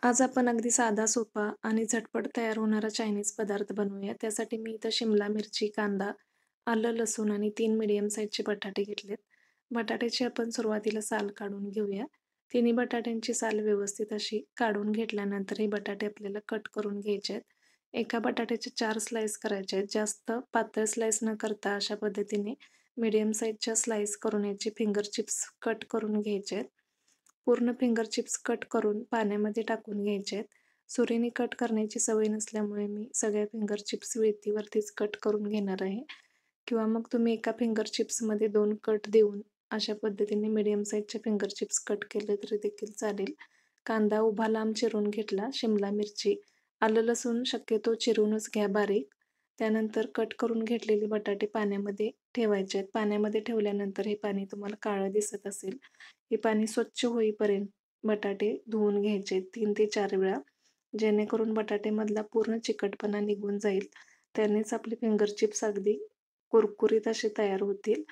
आज आपण अगदी साधा, सोपा आणि झटपट तयार होणारा चायनीज पदार्थ बनवूया. त्यासाठी मी इथं शिमला मिरची, कांदा, आलं, लसूण आणि 3 मीडियम साईजचे बटाटे घेतलेत. बटाट्याची आपण सुरुवातीला साल काढून घेऊया. तिन्ही बटाट्यांची साल व्यवस्थित अशी काढून घेतल्यानंतर हे बटाटे आपल्याला कट करून घ्यायचे आहेत. एका बटाट्याचे 4 स्लाईस करायचे आहेत. जास्त पातळ स्लाईस न करता अशा पद्धतीने मीडियम साईजच्या स्लाईस करून याचे फिंगर चिप्स कट करून घ्यायचे आहेत. पूर्ण फिंगर चिप्स कट करून पाण्यामध्ये टाकून घ्यायचे आहेत. सुरीने कट करण्याची सवय नसल्यामुळे मी सगळ्या फिंगर चिप्स वेळतीवरतीच कट करून घेणार आहे. किंवा मग तुम्ही एका फिंगर चिप्समध्ये 2 कट देऊन अशा पद्धतीने मीडियम साईजचे फिंगर चिप्स कट केले तरी देखील चालेल. कांदा उभा लांब चिरून घेतला, शिमला मिरची, आलं लसूण शक्यतो चिरूनच घ्या बारीक. त्यानंतर कट करून घेतलेले बटाटे पाण्यामध्ये ठेवायचे आहेत. पाण्यामध्ये ठेवल्यानंतर हे पाणी तुम्हाला काळं दिसत असेल. हे पाणी स्वच्छ होईपर्यंत बटाटे धुवून घ्यायचे 3 ते 4 वेळा, जेणेकरून बटाट्यामधला पूर्ण चिकटपणा निघून जाईल. त्यानेच आपले फिंगर चिप्स अगदी कुरकुरीत असे तयार होतील.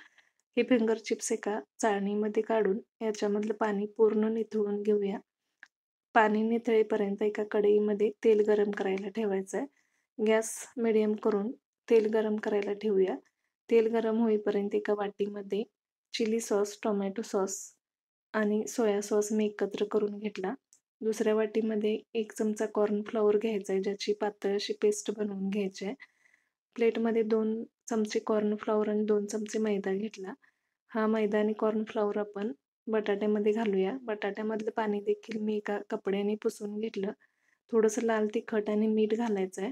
हे फिंगर चिप्स एका चाळणीमध्ये काढून याच्यामधलं पाणी पूर्ण निथळून घेऊया. पाणी निथळेपर्यंत एका कढईमध्ये तेल गरम करायला ठेवायचं आहे. गॅस मिडियम करून तेल गरम करायला ठेवूया. तेल गरम होईपर्यंत एका वाटीमध्ये चिली सॉस, टोमॅटो सॉस आणि सोया सॉस मी एकत्र करून घेतला. दुसऱ्या वाटीमध्ये 1 चमचा कॉर्नफ्लॉवर घ्यायचा आहे, ज्याची पातळ अशी पेस्ट बनवून घ्यायची आहे. प्लेटमध्ये 2 चमचे कॉर्नफ्लॉवर आणि 2 चमचे मैदा घेतला. हा मैदा आणि कॉर्नफ्लॉवर आपण बटाट्यामध्ये घालूया. बटाट्यामधलं पाणी देखील मी एका कपड्याने पुसून घेतलं. थोडंसं लाल तिखट आणि मीठ घालायचं आहे.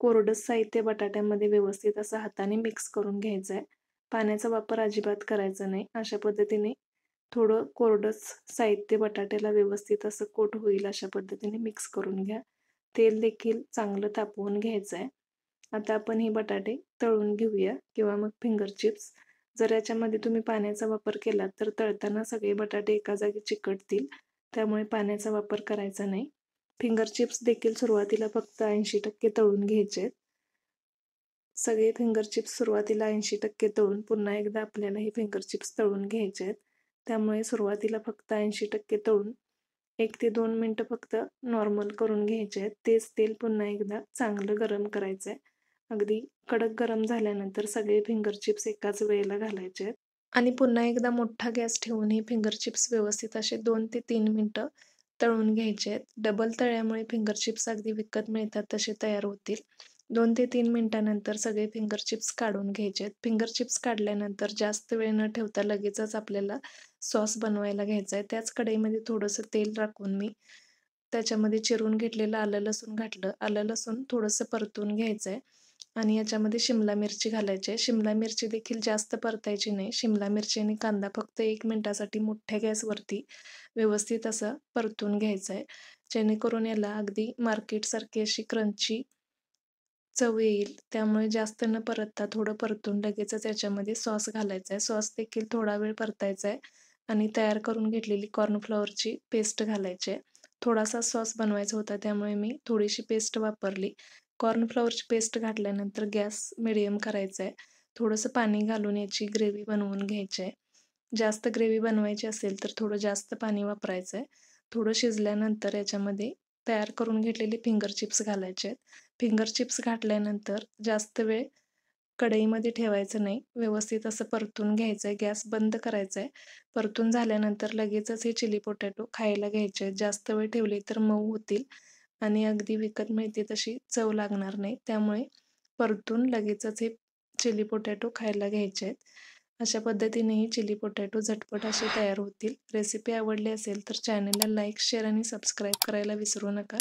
कोरडंच साहित्य बटाट्यामध्ये व्यवस्थित असं हाताने मिक्स करून घ्यायचं आहे. पाण्याचा वापर अजिबात करायचा नाही. अशा पद्धतीने थोडं कोरडंच साहित्य बटाट्याला व्यवस्थित असं कोट होईल अशा पद्धतीने मिक्स करून घ्या. तेल देखील चांगलं तापवून घ्यायचं आहे. आता आपण हे बटाटे तळून घेऊया किंवा मग फिंगर चिप्स. जर याच्यामध्ये तुम्ही पाण्याचा वापर केला तर तळताना सगळे बटाटे एका जागी चिकटतील. त्यामुळे पाण्याचा वापर करायचा नाही. फिंगर चिप्स देखील सुरुवातीला फक्त 80% तळून घ्यायचे आहेत. सगळे फिंगर चिप्स सुरुवातीला 80% तळून पुन्हा एकदा आपल्याला हे फिंगर चिप्स तळून घ्यायचे आहेत. त्यामुळे सुरुवातीला फक्त 80% तळून 1 ते 2 मिनिटं फक्त नॉर्मल करून घ्यायचे आहेत. तेच तेल पुन्हा एकदा चांगलं गरम करायचं आहे. अगदी कडक गरम झाल्यानंतर सगळे फिंगर चिप्स एकाच वेळेला घालायचे आहेत. आणि पुन्हा एकदा मोठा गॅस ठेवून हे फिंगर चिप्स व्यवस्थित असे 2 ते 3 मिनिटं तळून घ्यायचे आहेत. डबल तळल्यामुळे फिंगर चिप्स अगदी विकत मिळतात तसे तयार होतील. 2 ते 3 मिनिटानंतर सगळे फिंगर चिप्स काढून घ्यायचे आहेत. फिंगर चिप्स काढल्यानंतर जास्त वेळ न ठेवता लगेचच आपल्याला सॉस बनवायला घ्यायचा आहे. त्याच कढईमध्ये थोडंसं तेल टाकून मी त्याच्यामध्ये चिरून घेतलेलं आलं लसूण घातलं. आलं लसूण थोडंसं परतून घ्यायचं आहे आणि याच्यामध्ये शिमला मिरची घालायची आहे. शिमला मिरची देखील जास्त परतायची नाही. शिमला मिरची आणि कांदा फक्त 1 मिनिटासाठी मोठ्या गॅसवरती व्यवस्थित असं परतून घ्यायचं आहे. जेणेकरून याला अगदी मार्केटसारखी अशी क्रंची चव येईल. त्यामुळे जास्त न परतता थोडं परतून लगेचच याच्यामध्ये सॉस घालायचा आहे. सॉस देखील थोडा वेळ परतायचा आहे आणि तयार करून घेतलेली कॉर्नफ्लॉवरची पेस्ट घालायची आहे. थोडासा सॉस बनवायचा होता त्यामुळे मी थोडीशी पेस्ट वापरली. कॉर्नफ्लॉवरची पेस्ट घातल्यानंतर गॅस मिडियम करायचा आहे. थोडंसं पाणी घालून याची ग्रेव्ही बनवून घ्यायची आहे. जास्त ग्रेव्ही बनवायची असेल तर थोडं जास्त पाणी वापरायचं आहे. थोडं शिजल्यानंतर याच्यामध्ये तयार करून घेतलेले फिंगर चिप्स घालायचे आहेत. फिंगर चिप्स घातल्यानंतर जास्त वेळ कढईमध्ये ठेवायचं नाही. व्यवस्थित असं परतून घ्यायचं आहे. गॅस बंद करायचा आहे. परतून झाल्यानंतर लगेचच हे चिली पोटॅटो खायला घ्यायचे आहेत. जास्त वेळ ठेवले तर मऊ होतील आणि अगदी विकत मिळते तशी चव लागणार नाही. त्यामुळे परतून लगेचच हे चिली पोटॅटो खायला घ्यायचे आहेत. अशा पद्धतीने हे चिली पोटॅटो झटपट असे तयार होतील. रेसिपी आवडली असेल तर चॅनलला लाईक, शेअर आणि सबस्क्राईब करायला विसरू नका.